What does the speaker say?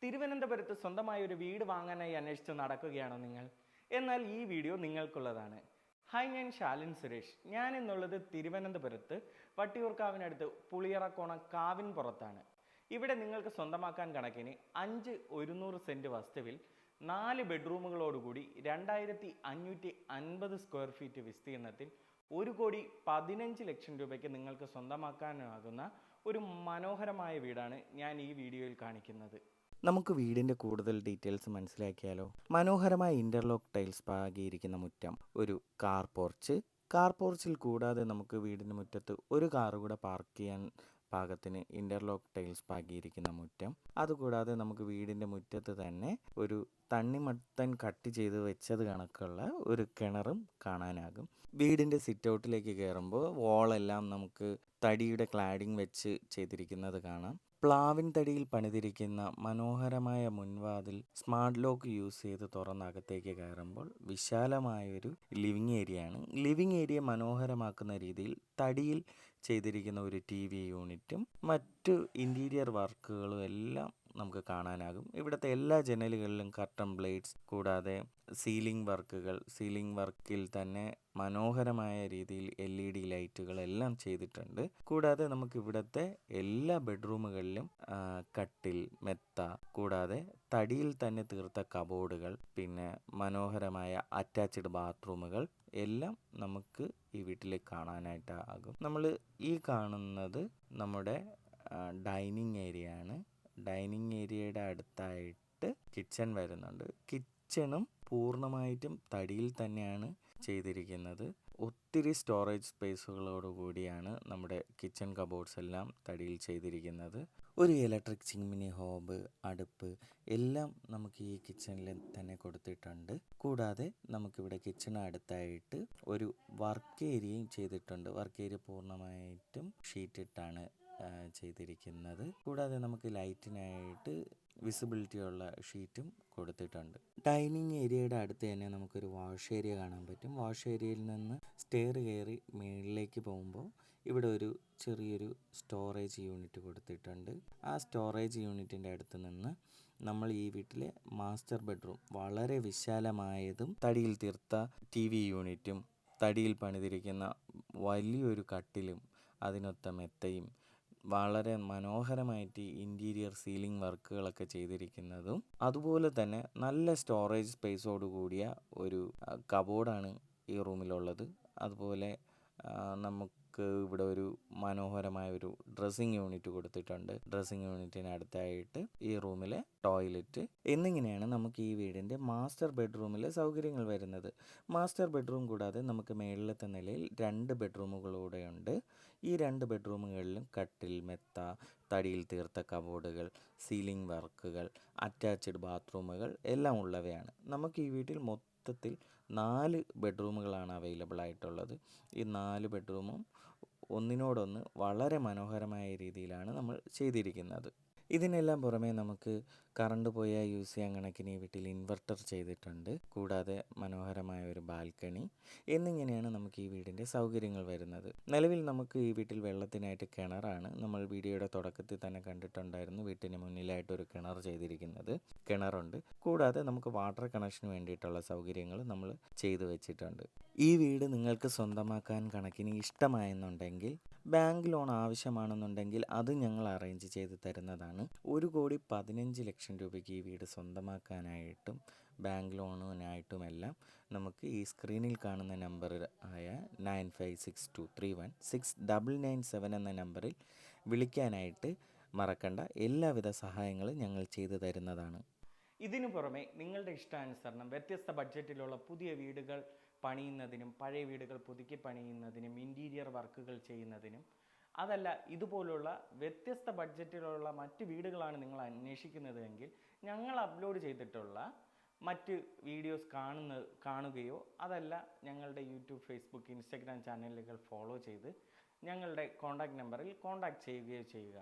തിരുവനന്തപുരത്ത് സ്വന്തമായ ഒരു വീട് വാങ്ങാനായി അന്വേഷിച്ച് നടക്കുകയാണോ നിങ്ങൾ? എന്നാൽ ഈ വീഡിയോ നിങ്ങൾക്കുള്ളതാണ്. ഹായ്, ഞാൻ ശാലിൻ സുരേഷ്. ഞാൻ എന്നുള്ളത് തിരുവനന്തപുരത്ത് വട്ടിയൂർക്കാവിനടുത്ത് പുളിയറക്കോണം കാവിൻ പുറത്താണ്. ഇവിടെ നിങ്ങൾക്ക് സ്വന്തമാക്കാൻ കണക്കിന് 5 സെൻറ്റ് വസ്തുവിൽ 4 ബെഡ്റൂമുകളോടുകൂടി 2550 സ്ക്വയർ ഫീറ്റ് വിസ്തീർണത്തിൽ 1,15,00,000 രൂപയ്ക്ക് നിങ്ങൾക്ക് സ്വന്തമാക്കാനാകുന്ന ഒരു മനോഹരമായ വീടാണ് ഞാൻ ഈ വീഡിയോയിൽ കാണിക്കുന്നത്. നമുക്ക് വീടിൻ്റെ കൂടുതൽ ഡീറ്റെയിൽസ് മനസ്സിലാക്കിയാലോ. മനോഹരമായ ഇൻ്റർലോക്ക് ടൈൽസ് പാകിയിരിക്കുന്ന മുറ്റം, ഒരു കാർ പോർച്ചിൽ കൂടാതെ നമുക്ക് വീടിൻ്റെ മുറ്റത്ത് ഒരു കാർ കൂടെ പാർക്ക് ചെയ്യാൻ പാകത്തിന് ഇൻ്റർലോക്ക് ടൈൽസ് പാകിയിരിക്കുന്ന മുറ്റം. അതുകൂടാതെ നമുക്ക് വീടിൻ്റെ മുറ്റത്ത് തന്നെ ഒരു തണ്ണിമത്തൻ കട്ട് ചെയ്ത് വെച്ചത് കണക്കുള്ള ഒരു കിണറും കാണാനാകും. വീടിൻ്റെ സിറ്റ് ഔട്ടിലേക്ക് കയറുമ്പോൾ വോളെല്ലാം നമുക്ക് തടിയുടെ ക്ലാഡിംഗ് വെച്ച് ചെയ്തിരിക്കുന്നത് കാണാം. പ്ലാവിൻ തടിയിൽ പണിതിരിക്കുന്ന മനോഹരമായ മുൻവാതിൽ സ്മാർട്ട് ലോക്ക് യൂസ് ചെയ്ത് തുറന്നകത്തേക്ക് കയറുമ്പോൾ വിശാലമായൊരു ലിവിങ് ഏരിയയാണ്. ലിവിങ് ഏരിയ മനോഹരമാക്കുന്ന രീതിയിൽ തടിയിൽ ചെയ്തിരിക്കുന്ന ഒരു TV യൂണിറ്റും മറ്റു ഇൻറ്റീരിയർ വർക്കുകളും എല്ലാം നമുക്ക് കാണാനാകും. ഇവിടുത്തെ എല്ലാ ജനലുകളിലും കർട്ടൻ ബ്ലേഡ്സ്, കൂടാതെ സീലിംഗ് വർക്കിൽ തന്നെ മനോഹരമായ രീതിയിൽ LED ലൈറ്റുകൾ എല്ലാം ചെയ്തിട്ടുണ്ട്. കൂടാതെ നമുക്ക് ഇവിടുത്തെ എല്ലാ ബെഡ്റൂമുകളിലും കട്ടിൽ, മെത്ത, കൂടാതെ തടിയിൽ തന്നെ തീർത്ത കബോർഡുകൾ, പിന്നെ മനോഹരമായ അറ്റാച്ച്ഡ് ബാത്റൂമുകൾ എല്ലാം നമുക്ക് ഈ വീട്ടിൽ കാണാനായിട്ടാകും. നമ്മൾ ഈ കാണുന്നത് നമ്മുടെ ഡൈനിങ് ഏരിയ ആണ്. ഡൈനിങ് ഏരിയയുടെ അടുത്തായിട്ട് കിച്ചൺ വരുന്നുണ്ട്. കിച്ചണും പൂർണ്ണമായിട്ടും തടിയിൽ തന്നെയാണ് ചെയ്തിരിക്കുന്നത്. ഒത്തിരി സ്റ്റോറേജ് സ്പേസുകളോട് കൂടിയാണ് നമ്മുടെ കിച്ചൺ കബോർഡ്സ് എല്ലാം തടിയിൽ ചെയ്തിരിക്കുന്നത്. ഒരു ഇലക്ട്രിക് ചിമ്മിനി, ഹോബ്, അടുപ്പ് എല്ലാം നമുക്ക് ഈ കിച്ചണിൽ തന്നെ കൊടുത്തിട്ടുണ്ട്. കൂടാതെ നമുക്കിവിടെ കിച്ചണ് അടുത്തായിട്ട് ഒരു വർക്ക് ഏരിയയും ചെയ്തിട്ടുണ്ട്. വർക്ക് ഏരിയ പൂർണ്ണമായിട്ടും ഷീറ്റിട്ടാണ് ചെയ്തിരിക്കുന്നത്. കൂടാതെ നമുക്ക് ലൈറ്റിനായിട്ട് വിസിബിലിറ്റി ഉള്ള ഷീറ്റും കൊടുത്തിട്ടുണ്ട്. ഡൈനിങ് ഏരിയയുടെ അടുത്ത് തന്നെ നമുക്കൊരു വാഷ് ഏരിയ കാണാൻ പറ്റും. വാഷ് ഏരിയയിൽ നിന്ന് സ്റ്റെയർ കയറി മുകളിലേക്ക് പോകുമ്പോൾ ഇവിടെ ഒരു ചെറിയൊരു സ്റ്റോറേജ് യൂണിറ്റ് കൊടുത്തിട്ടുണ്ട്. ആ സ്റ്റോറേജ് യൂണിറ്റിൻ്റെ അടുത്ത് നിന്ന് നമ്മൾ ഈ വീട്ടിലെ മാസ്റ്റർ ബെഡ്റൂം, വളരെ വിശാലമായതും തടിയിൽ തീർത്ത TV യൂണിറ്റും തടിയിൽ പണിതിരിക്കുന്ന വലിയൊരു കട്ടിലും അതിനൊത്ത മെത്തയും വളരെ മനോഹരമായിട്ട് ഇൻറ്റീരിയർ സീലിംഗ് വർക്കുകളൊക്കെ ചെയ്തിരിക്കുന്നതും, അതുപോലെ തന്നെ നല്ല സ്റ്റോറേജ് സ്പേസോട് കൂടിയ ഒരു കബോർഡാണ് ഈ റൂമിലുള്ളത്. അതുപോലെ നമുക്ക് ഇവിടെ ഒരു മനോഹരമായ ഒരു ഡ്രസ്സിങ് യൂണിറ്റ് കൊടുത്തിട്ടുണ്ട്. ഡ്രസ്സിങ് യൂണിറ്റിന് അടുത്തായിട്ട് ഈ റൂമിലെ ടോയ്ലറ്റ് എന്നിങ്ങനെയാണ് നമുക്ക് ഈ വീടിൻ്റെ മാസ്റ്റർ ബെഡ്റൂമിലെ സൗകര്യങ്ങൾ വരുന്നത്. മാസ്റ്റർ ബെഡ്റൂം കൂടാതെ നമുക്ക് മേളിലത്തെ നിലയിൽ 2 ബെഡ്റൂമുകളൂടെയുണ്ട്. ഈ 2 ബെഡ്റൂമുകളിലും കട്ടിൽ, മെത്ത, തടിയിൽ തീർത്ത കബോർഡുകൾ, സീലിംഗ് വർക്കുകൾ, അറ്റാച്ച്ഡ് ബാത്റൂമുകൾ എല്ലാം ഉള്ളവയാണ്. നമുക്ക് ഈ വീട്ടിൽ മൊത്തത്തിൽ 4 ബെഡ്റൂമുകളാണ് അവൈലബിൾ ആയിട്ടുള്ളത്. ഈ 4 ബെഡ്റൂമും ഒന്നിനോടൊന്ന് വളരെ മനോഹരമായ രീതിയിലാണ് നമ്മൾ ചെയ്തിരിക്കുന്നത്. ഇതിനെല്ലാം പുറമെ നമുക്ക് കറണ്ട് പോയാൽ യൂസ് ചെയ്യാൻ കണക്കിന് ഈ വീട്ടിൽ ഇൻവെർട്ടർ ചെയ്തിട്ടുണ്ട്. കൂടാതെ മനോഹരമായ ഒരു ബാൽക്കണി എന്നിങ്ങനെയാണ് നമുക്ക് ഈ വീടിൻ്റെ സൗകര്യങ്ങൾ വരുന്നത്. നിലവിൽ നമുക്ക് ഈ വീട്ടിൽ വെള്ളത്തിനായിട്ട് കിണറാണ്. നമ്മൾ വീഡിയോയുടെ തുടക്കത്തിൽ തന്നെ കണ്ടിട്ടുണ്ടായിരുന്നു വീട്ടിന് മുന്നിലായിട്ടൊരു കിണർ ചെയ്തിരിക്കുന്നത്. കിണറുണ്ട്. കൂടാതെ നമുക്ക് വാട്ടർ കണക്ഷന് വേണ്ടിയിട്ടുള്ള സൗകര്യങ്ങൾ നമ്മൾ ചെയ്തു വെച്ചിട്ടുണ്ട്. ഈ വീട് നിങ്ങൾക്ക് സ്വന്തമാക്കാൻ കണക്കിന് ഇഷ്ടമായെന്നുണ്ടെങ്കിൽ, ബാങ്ക് ലോൺ ആവശ്യമാണെന്നുണ്ടെങ്കിൽ അത് ഞങ്ങൾ അറേഞ്ച് ചെയ്ത് തരുന്നതാണ്. 1,15,00,000 രൂപയ്ക്ക് ഈ വീട് സ്വന്തമാക്കാനായിട്ടും ബാങ്ക് ലോണിനായിട്ടുമെല്ലാം നമുക്ക് ഈ സ്ക്രീനിൽ കാണുന്ന നമ്പർ ആയ 9562316997 എന്ന നമ്പറിൽ വിളിക്കാനായിട്ട് മറക്കണ്ട. എല്ലാവിധ സഹായങ്ങളും ഞങ്ങൾ ചെയ്തു തരുന്നതാണ്. ഇതിനു പുറമെ നിങ്ങളുടെ ഇഷ്ടാനുസരണം വ്യത്യസ്ത ബഡ്ജറ്റിലുള്ള പുതിയ വീടുകൾ പണിയുന്നതിനും പഴയ വീടുകൾ പുതുക്കി പണിയുന്നതിനും ഇൻറ്റീരിയർ വർക്കുകൾ ചെയ്യുന്നതിനും, അതല്ല ഇതുപോലുള്ള വ്യത്യസ്ത ബഡ്ജറ്റിലുള്ള മറ്റ് വീടുകളാണ് നിങ്ങൾ അന്വേഷിക്കുന്നതെങ്കിൽ ഞങ്ങൾ അപ്ലോഡ് ചെയ്തിട്ടുള്ള മറ്റ് വീഡിയോസ് കാണുകയോ അതല്ല ഞങ്ങളുടെ യൂട്യൂബ്, ഫേസ്ബുക്ക്, ഇൻസ്റ്റഗ്രാം ചാനലുകൾ ഫോളോ ചെയ്ത് ഞങ്ങളുടെ കോൺടാക്റ്റ് നമ്പറിൽ കോൺടാക്റ്റ് ചെയ്യുകയോ ചെയ്യുക.